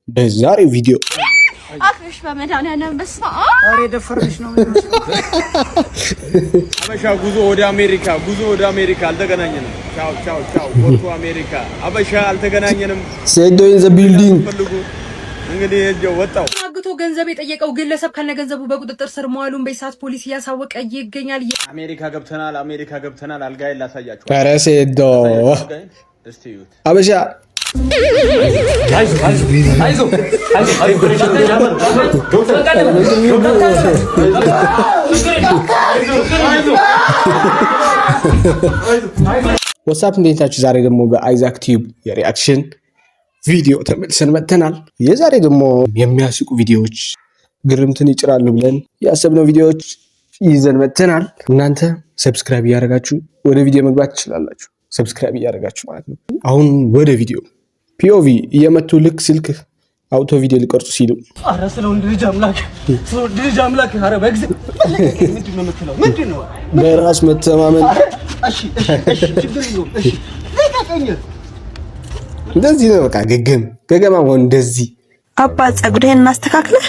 በዛሬው ቪዲዮ አክሽ በመድኃኒዓለም በስመ አብ አሬ ደፈርሽ ነው አበሻ ጉዞ ወደ አሜሪካ አልተገናኘንም። ቻው ቻው ቻው ወርቱ አሜሪካ አበሻ አልተገናኘንም። ሴዶ ኢን ዘ ቢልዲንግ እንግዲህ እጀው ወጣው አግቶ ገንዘብ የጠየቀው ግለሰብ ከነገንዘቡ በቁጥጥር ስር መዋሉን በኢሳት ፖሊስ ያሳወቀ ይገኛል። አሜሪካ ገብተናል አልጋዬን ላሳያችሁ። ኧረ ሴዶ እስቲዩት አበሻ ወሳፕ እንዴት ናችሁ? ዛሬ ደግሞ በአይዛክ ቲዩብ የሪአክሽን ቪዲዮ ተመልሰን መጥተናል። የዛሬ ደግሞ የሚያስቁ ቪዲዮዎች ግርምትን ይጭራሉ ብለን ያሰብነው ቪዲዮዎች ይዘን መጥተናል። እናንተ ሰብስክራይብ እያደረጋችሁ ወደ ቪዲዮ መግባት ትችላላችሁ። ሰብስክራይብ እያደረጋችሁ ማለት ነው። አሁን ወደ ቪዲዮ ፒኦቪ እየመቱ ልክ ስልክ አውቶ ቪዲዮ ሊቀርጹ ሲሉ አረ ስለው ልጅ አምላክ አረ በግዝ ምንድነው የምትለው? ምንድነው በራስ መተማመን። እሺ ችግር የለውም። እሺ ለቀቀኝ። እንደዚህ ነው በቃ ገገማ ሆን እንደዚህ አባ ጸጉርህን እናስተካክለህ።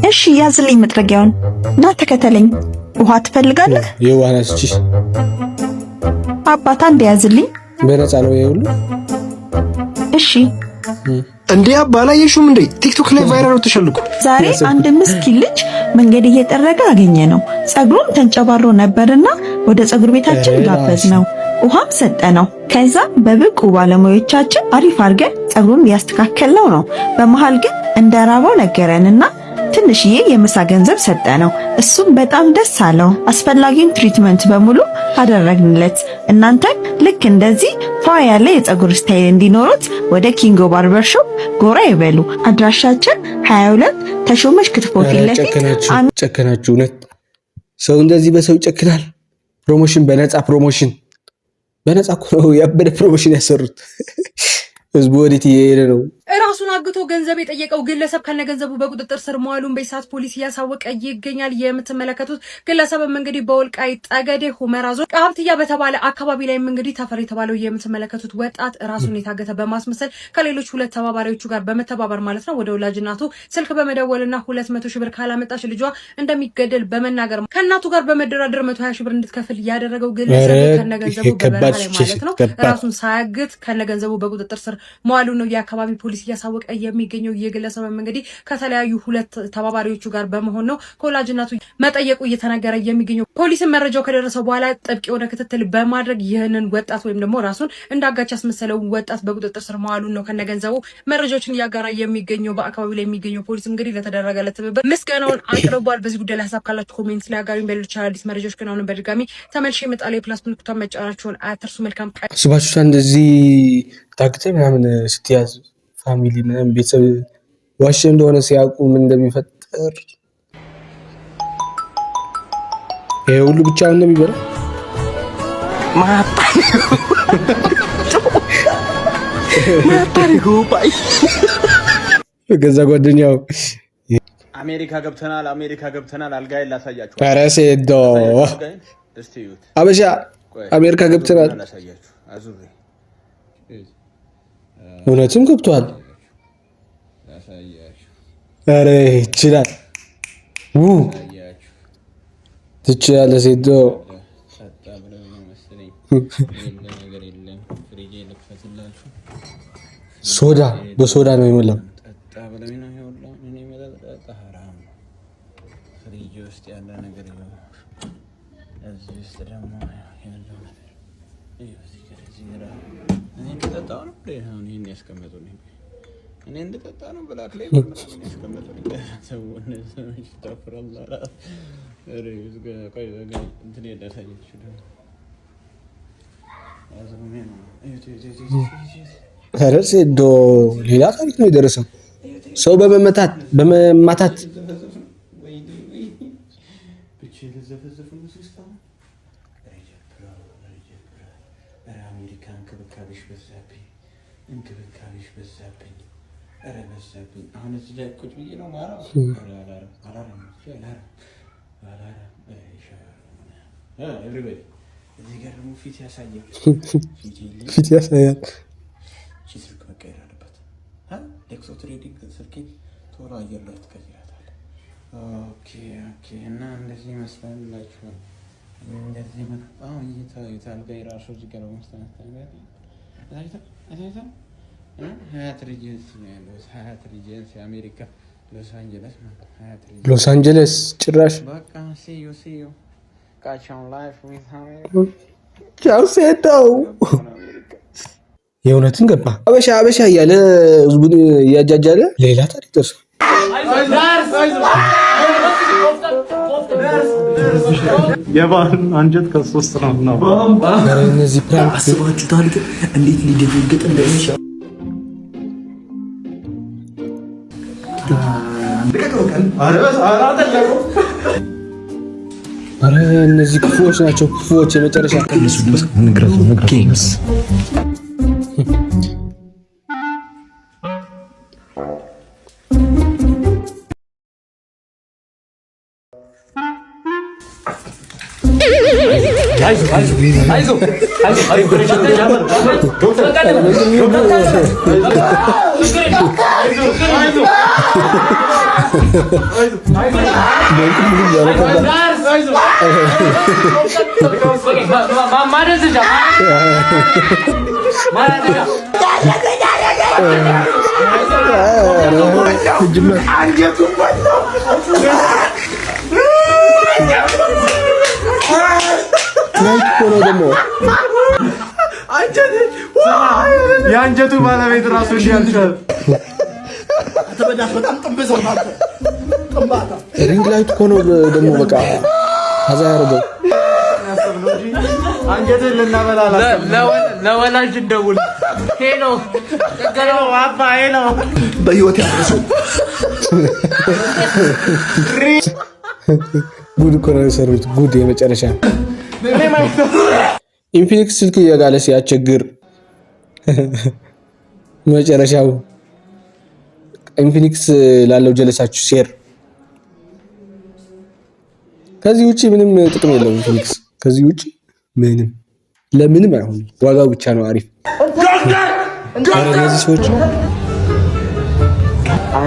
እሺ ያዝልኝ መጥረጊያውን እና ተከተለኝ። ውሃ ትፈልጋለህ? የዋናስቺ አባታ እንደ ያዝልኝ። በነፃ ነው ይሁሉ። እሺ እንዴ አባ አላየሽውም እንዴ? ቲክቶክ ላይ ቫይራል ተሸልኩ። ዛሬ አንድ ምስኪን ልጅ መንገድ እየጠረገ አገኘ ነው። ጸጉሩም ተንጨባሮ ነበርና ወደ ጸጉር ቤታችን ጋበዝ ነው። ውሃም ሰጠነው። ከዛ በብቁ ባለሙያዎቻችን አሪፍ አድርገን ጸጉሩን ያስተካከልነው ነው። በመሃል ግን እንደራበው ነገረንና ትንሽዬ የምሳ ገንዘብ ሰጠነው። እሱም በጣም ደስ አለው። አስፈላጊውን ትሪትመንት በሙሉ አደረግንለት። እናንተ ልክ እንደዚህ ፏ ያለ የጸጉር ስታይል እንዲኖሩት ወደ ኪንጎ ባርበር ሾፕ ጎራ ይበሉ። አድራሻችን 22 ተሾመሽ ክትፎ ፊት ለፊት። ጨከናችሁ። እውነት ሰው እንደዚህ በሰው ይጨክናል። ፕሮሞሽን በነፃ እኮ ነው ያበደ ፕሮሞሽን ያሰሩት። ህዝቡ ወዴት እየሄደ ነው? ራሱን አግቶ ገንዘብ የጠየቀው ግለሰብ ከነገንዘቡ በቁጥጥር ስር መዋሉን በኢሳት ፖሊስ ያሳወቀ ይገኛል። የምትመለከቱት ግለሰብም እንግዲህ በወልቃይት ጠገዴ ሁመራ ዞን ቃብትያ በተባለ አካባቢ ላይ እንግዲህ ተፈሪ የተባለው የምትመለከቱት ወጣት ራሱን የታገተ በማስመሰል ከሌሎች ሁለት ተባባሪዎቹ ጋር በመተባበር ማለት ነው ወደ ወላጅ እናቱ ስልክ በመደወልና 200 ሺህ ብር ካላመጣች ልጇ እንደሚገደል በመናገር ከእናቱ ጋር በመደራደር 120 ሺህ ብር እንድትከፍል ያደረገው ግለሰብ ከነገንዘቡ በበረሃ ላይ ማለት ነው ራሱን ሳያግት ከነገንዘቡ በቁጥጥር ስር መዋሉ ነው የአካባቢ ፖሊስ እያሳወቀ የሚገኘው። የግለሰብም እንግዲህ ከተለያዩ ሁለት ተባባሪዎቹ ጋር በመሆን ነው ከወላጅ እናቱ መጠየቁ እየተነገረ የሚገኘው። ፖሊስም መረጃው ከደረሰው በኋላ ጥብቅ የሆነ ክትትል በማድረግ ይህንን ወጣት ወይም ደግሞ ራሱን እንዳጋች ያስመሰለው ወጣት በቁጥጥር ስር መዋሉን ነው ከነገንዘቡ መረጃዎችን እያጋራ የሚገኘው። በአካባቢው ላይ የሚገኘው ፖሊስ እንግዲህ ለተደረገለት ትብብር ምስጋናውን አቅርቧል። በዚህ ጉዳይ ላይ ሀሳብ ካላችሁ ኮሜንት ላይ አጋሩኝ። በሌሎች አዲስ መረጃዎች ግን አሁንም በድጋሚ ተመልሼ እመጣለሁ። የፕላስ ምልክቷን መጫናችሁን አትርሱ። መልካም ቀን። አስባችሁታ እንደዚህ ታግተ ምናምን ስትያዝ ፋሚሊ ምናምን ቤተሰብ ዋሽ እንደሆነ ሲያውቁ ምን እንደሚፈጠር ይሄ ሁሉ ብቻውን ነው የሚበላው። ገዛ ጓደኛው አሜሪካ ገብተናል አልጋዬን ላሳያችሁ። ኧረ ሴዶ እስቲዩት አበሻ አሜሪካ ገብተናል። እውነትም ገብቷል። ኧረ ይችላል ትችላለህ ሴዶ። ሶዳ በሶዳ ነው የሞላው። እኔ እንድጠጣ ነው ብላክ ላይ ያስቀመጡልኝ። ኧረ ሴዶ ሌላ ታሪክ ነው የደረሰው። ሰው በመማታት እንክብካቤሽ በዛብኝ። ኧረ በዛብኝ። አሁን እዚህ ላይ ቁጭ ብዬ ነው ማራው። ኤቭሪባዲ እዚህ ጋር ደግሞ ፊት ያሳያል። ፊት ያሳያል። ስልክ መቀየር አለበት። ሌክሶ ትሬዲንግ ስልኬን ቶሎ አየር ላይ ትቀይራታለህ። ኦኬ እና እንደዚህ ይመስላልላችሁ። እንደዚህ በጣም እይታል ጋር ራሱ እዚህ ጋር ሀያት ሪጀንሲ ነው ያለው። ሀያት ሪጀንሲ አሜሪካ ሎስ አንጀለስ ጭራሽ በቃ ሲዩ ቃቻውን ላይፍ ቻው ሴታው የእውነትን ገባ አበሻ እያለ ህዝቡን እያጃጃለ ሌላ ታሪክ ደርሷል። የባህል አንጀት ከሶስት ነው። እነዚህ ፕራንክ አስባችሁታል ግን እንዴት ሊደነግጥ እንደሚችል ኧረ እነዚህ ክፉዎች ናቸው። ክፉዎች የመጨረሻ ጌምስ የአንጀቱ ባለቤት ራሱ እንዲያልቻል ሪንግ ላይት እኮ ነው ደግሞ በቃ አዛ ያደረገው አንጀትን ልናበላላ ለወላጅ እንደውል ሄሎ ገገለው አባ ሄሎ በህይወት ያደረሰው ጉድ እኮ ነው የሰሩት። ጉድ የመጨረሻ ኢንፊኒክስ ስልክ እየጋለ ሲያስቸግር መጨረሻው ኢንፊኒክስ ላለው ጀለሳችሁ ሼር። ከዚህ ውጪ ምንም ጥቅም የለውም ኢንፊኒክስ። ከዚህ ውጪ ምንም ለምንም አይሆንም። ዋጋው ብቻ ነው አሪፍ። እነዚህ ሰዎች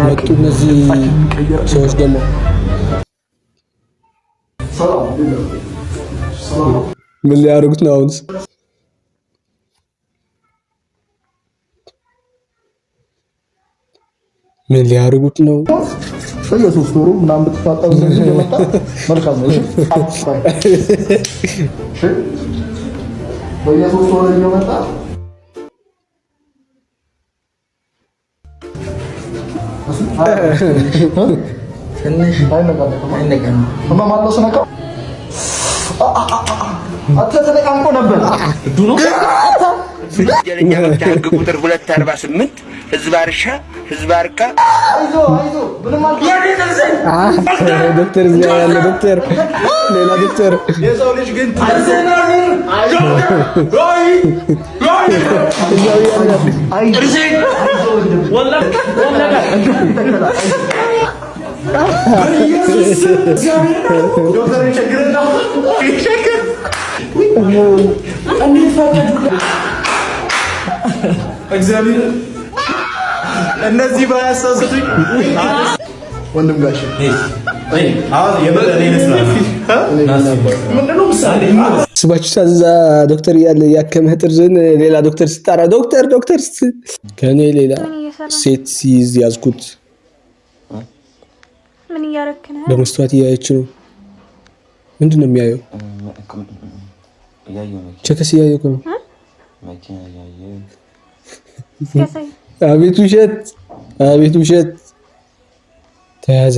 መጡ። እነዚህ ሰዎች ደግሞ ምን ሊያደርጉት ነው አሁንስ? ምን ሊያደርጉት ነው? በየሶስት ወሩ ምናምን ብትፋጠሩ እንደዚህ እየመጣ መልካም ነው። በየሶስት ወሩ እየመጣ ተነቃንቆ ነበር። ወንጀለኛ መብት ሕግ ቁጥር 248 ህዝብ አርሻ ህዝብ አርካ ዶክተር እዚያ ያለ ዶክተር ሌላ ዶክተር የሰው ልጅ ግን እግዚአብሔር እነዚህ ባያሳስቱኝ ወንድም ጋሽ ስባችሁ ሳዛ ዶክተር እያለ ያከመህ ጥርዝን ሌላ ዶክተር ስጣራ ዶክተር ከኔ ሌላ ሴት ሲይዝ ያዝኩት። ምን እያረክ ነው? በመስተዋት እያየች ነው። ምንድን ነው የሚያየው? ቸከስ እያየሁ እኮ ነው። አቤት ውሸት ተያዘ።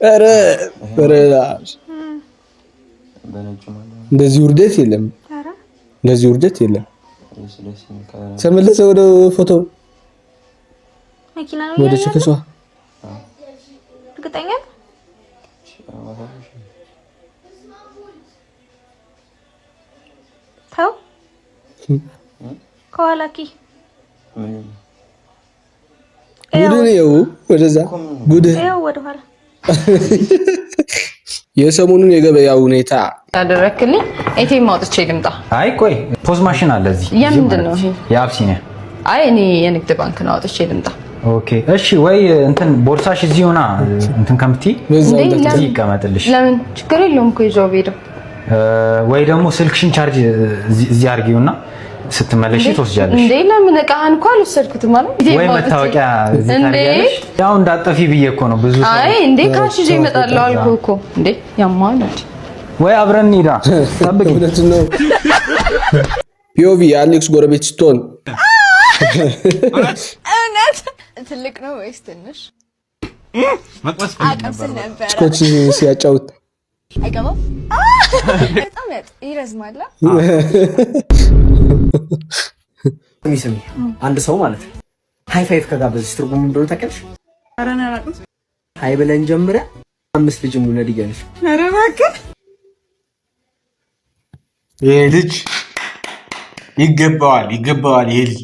ኧረ እንደዚህ ውርደት የለም። ተመለሰ ወደ ፎቶ ወደ ቸከሷ። እርግጠኛ ተው ከኋላኪ ጉድ ነው ወደዛ ጉድ ይኸው ወደኋላ የሰሞኑን የገበያ ሁኔታ ያደረክልኝ ኤቲኤም አውጥቼ ልምጣ። አይ ቆይ ፖዝ ማሽን አለ እዚህ። የምንድን ነው ይሄ? የአብሲኒያ። አይ እኔ የንግድ ባንክ ነው አውጥቼ ልምጣ። ኦኬ እሺ። ወይ እንትን ቦርሳሽ እዚህ ሆና እንትን ከምትይ እዚህ ይቀመጥልሽ። ለምን ችግር የለውም እኮ ይዤው ብሄድም። ወይ ደግሞ ስልክሽን ቻርጅ እዚህ አድርጊውና ስትመለሺ ትወስጃለሽ። እንዴ ለምን እቃህን እኮ አልወሰድኩትም ማለት ወይ መታወቂያ እዚህ ታርጊያለሽ። ያው እንዳጠፊ ብዬ እኮ ነው ብዙ። አይ እንዴ ካሽ ይዤ እመጣለሁ አልኩህ እኮ። እንዴ ያማል እንዴ? ወይ አብረን እንሂዳ። ጠብቂ። እውነቱን ነው። ፒኦቪ የአሌክስ ጎረቤት ስትሆን እውነት ትልቅ ነው ወይስ ትንሽ? አቀምስል ነበር ስኮች ሲያጫውት አይገባም። በጣም ይረዝማል። ሚስም አንድ ሰው ማለት ነው ሃይ ፋይቭ ከጋበዝሽ ትርጉሙ እንደሆነ ታውቂያለሽ? ኧረ እኔ አላውቅም። ሃይ ብለን ጀምረን 5 ልጅ እንውለድ እያለሽ። ኧረ እባክህ ይሄ ልጅ ይገባዋል። ይሄ ልጅ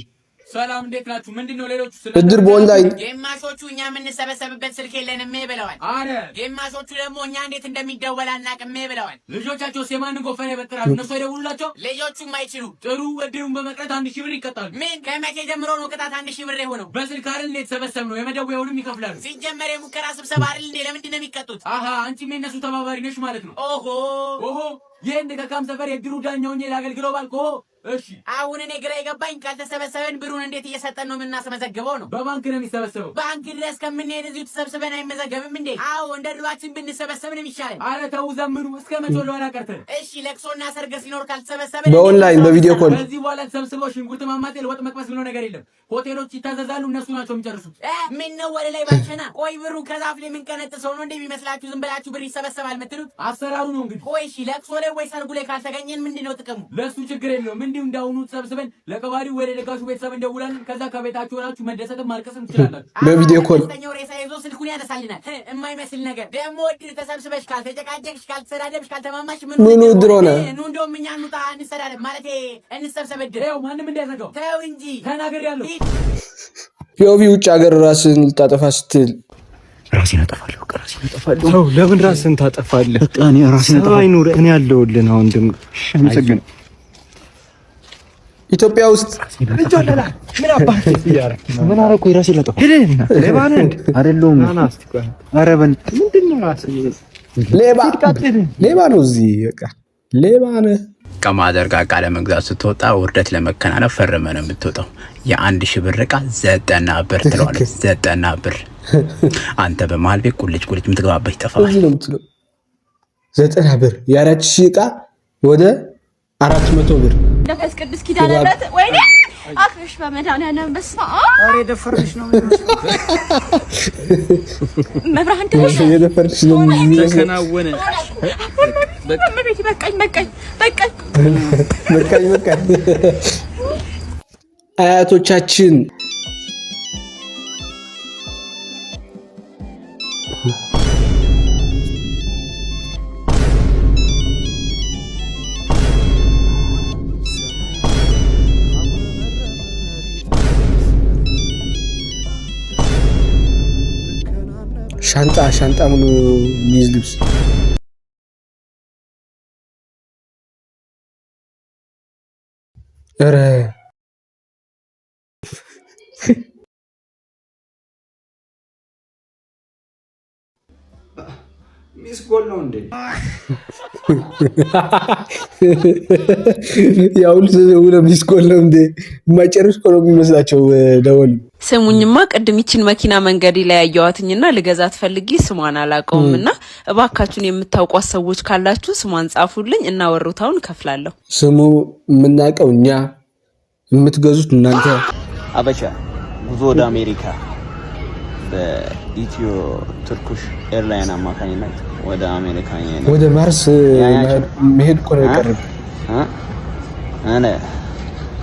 ሰላም እንዴት ናችሁ? ምንድነው ሌሎቹ እድር በኦንላይን ጌማሾቹ እኛ የምንሰበሰብበት ስልክ የለንም ብለዋል። አረ ጌማሾቹ ደግሞ እኛ እንዴት እንደሚደወል አናውቅም ብለዋል። ልጆቻቸው የማንን ጎፈሬ በጥራሉ እነሱ አይደውሉላቸው። ልጆቹም አይችሉ ጥሩ እድሩን በመቅረት 1000 ብር ይቀጣሉ። ምን ከመቼ ጀምሮ ነው ቅጣት 1000 ብር የሆነው? በስልክ አይደል እንዴ ተሰበሰብ ነው የመደወያውንም ይከፍላሉ። ሲጀመር የሙከራ ስብሰባ አይደል እንዴ? ለምንድን ነው የሚቀጡት? አሃ አንቺም የነሱ ተባባሪ ነሽ ማለት ነው። ኦሆ ይሄን ከካም ሰፈር የድሩ ዳኛውኝ ላገልግለው ባልኮ። እሺ አሁን እኔ ግራ የገባኝ ካልተሰበሰበን ብሩን እንዴት እየሰጠን ነው የምናስመዘግበው ነው? በባንክ ነው የሚሰበሰበው። ባንክ ድረስ ከምንሄድ እዚሁ ተሰብስበን አይመዘገብም እንዴ? አዎ እንደ ድሯችን ብንሰበሰብ ነው የሚሻለን። አረ ተው ዘምሩ። እስከ መቼ ወለዋላ ቀርተን? እሺ ለቅሶና ሰርግ ሲኖር ካልተሰበሰበን በኦንላይን በቪዲዮ ኮል ከዚህ በኋላ ተሰብስበው ሽንኩርት ማማጤል ወጥ መቅመስ ብሎ ነገር የለም። ሆቴሎች ይታዘዛሉ፣ እነሱ ናቸው የሚጨርሱት። ምን ነው ወደ ላይ ባልሸና ቆይ ብሩ ከዛፍ ላይ የምንቀነጥሰው ነው እንደሚመስላችሁ? ዝም ብላችሁ ብር ይሰበሰባል የምትሉት አሰራሩ ነው እንግዲህ። ቆይ እሺ ለቅሶ ላይ ወይ ሰርጉ ላይ ካልተገኘን ምንድነው ጥቅሙ? ለሱ ችግር የለውም። እንዲሁ እንዳሁኑ ተሰብስበን ለቀባሪው ወደ ደጋሹ ቤተሰብ እንደውላለን። ከዛ ከቤታችሁ ሆናችሁ መደሰትም ማልቀስም ትችላላችሁ። በቪዲዮ ኮል ተኛው ሬሳ ይዞ ስልኩን ያነሳልናል። የማይመስል ነገር ደግሞ እድር ተሰብስበሽ ካልተጨቃጨቅሽ፣ ካልተሰዳደብሽ፣ ካልተማማሽ ምን እድር ሆነ? ኑ እንደውም እኛ እንውጣ እንሰዳደብ ማለት እንሰብሰብ እድር። ይኸው ማንም እንዳይዘጋው ተው እንጂ ተናግሬያለሁ። ፒኦቪ ውጭ ሀገር ራስን ልታጠፋ ስትል ራሴን አጠፋለሁ። ራሴን አጠፋለሁ። ሰው ለምን ራስን ታጠፋለህ? በቃ እኔ ራሴን አጠፋለሁ። አይኑር እኔ ያለሁልህ ነው ወንድም። አመሰግን። ኢትዮጵያ ውስጥ ልጆለላ ምን አባህ ምን አረኩ? ራሴን ላጠፋ ሌባ ነህ እንዴ? አይደለሁም። ኧረ ምንድነው ራስህ ሌባ ነው። እዚህ በቃ ሌባ ነህ። ከማደር ጋር ቃለ መግዛት ስትወጣ ውርደት ለመከናነብ ፈርመህ ነው የምትወጣው። የ1000 ብር ዕቃ 90 ብር ትለዋለህ። 90 ብር አንተ በመሀል ቤት ቁልጭ የምትገባበት ይጠፋል። 90 ብር የ4000 ዕቃ ወደ 400 ብር። ነፍስ ቅዱስ ኪዳነ ምሕረት ወይኔ አክሽ በመድኃኒዓለም በስመ አብ። ኧረ የደፈርሽ ነው መብራን ደረሰ። የደፈርሽ ነው ተከናወነ። በቃኝ። አያቶቻችን ሻንጣ ሙሉ የሚይዝ ልብስ ኧረ ሚስ ጎል ነው እንዴ? ያው ሚስ ጎል ነው እንዴ? የማይጨርስ እኮ ነው የሚመስላቸው ደወል። ስሙኝማ ቅድም ይችን መኪና መንገድ ላይ ያየዋትኝና ልገዛት ፈልጌ ስሟን አላውቀውምና እባካችሁን የምታውቋት ሰዎች ካላችሁ ስሟን ጻፉልኝ እና ወሩታውን ከፍላለሁ። ስሙ የምናውቀው እኛ፣ የምትገዙት እናንተ። አበሻ ጉዞ ወደ አሜሪካ በኢትዮ ቱርክሽ ኤርላይን አማካኝነት ወደ አሜሪካ ወደ ማርስ መሄድ እኮ ነው የቀረው።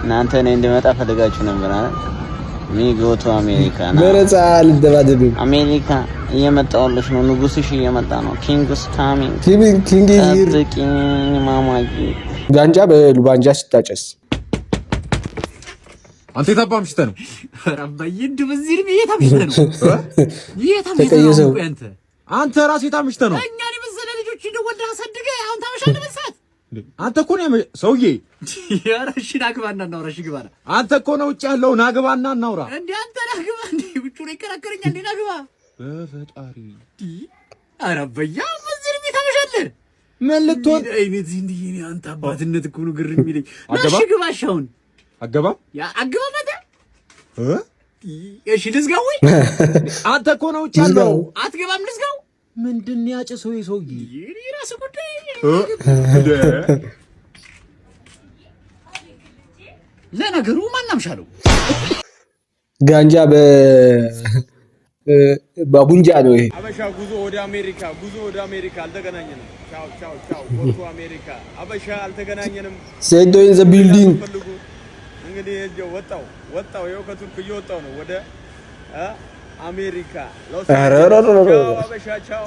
እናንተ እኔ እንድመጣ ፈልጋችሁ ነበር አይደል? ሚጎቱ አሜሪካ በነፃ ልደባደብ። አሜሪካ እየመጣሁልሽ ነው። ንጉስሽ እየመጣ ነው። ኪንግስ ካሚንግ። ኪንግ ሂር። ማማጂ ጋንጃ በሉባንጃ ስታጨስ አንተ የታባምሽተ ነው? ረባይ በዚህ ልብ የታምሽተ ነው? ተቀየሰው። አንተ ራስህ የታምሽተ ነው? እኛን የመሰለ ልጆች ወልደህ አሳድገህ አሁን ታመሻለህ በሰዓት። አንተ እኮ ነው ሰውዬ። ኧረ እሺ ናግባና እናውራ። እሺ ግባና። አንተ እኮ ነው ውጭ ያለው ናግባና እናውራ። እንዴ አንተ ናግባ እንዴ ውጭ ነው ይከራከረኛል። እንዴ ናግባ በፈጣሪ ኧረ በያ በዚህ ነው ታመሻለህ። ምን ልትሆን አይነት እንዴ እኔ አንተ አባትነት እኮ ነው ግርም የሚለኝ። እሺ ግባ አሁን አገባ ያ አገባ መጣ እሺ ልዝጋው ወይ አንተ እኮ ነው ውጭ ያለው አትገባም ልዝጋው ምንድን ያጨሰው የሰውዬ የራስ ጉዳይ ለነገሩ ማናምሻለው ጋንጃ በቡንጃ ነው ይሄ አበሻ ጉዞ ወደ አሜሪካ አልተገናኘንም ቻው ቻው ወደ አሜሪካ አበሻ አልተገናኘንም ሴዶ ኢን ዘ ቢልዲንግ እንግዲህ ወጣው ይኸው ከቱርክ እየወጣው ነው ወደ አሜሪካ ሎስ አንጀለስ ቻው አበሻ ቻው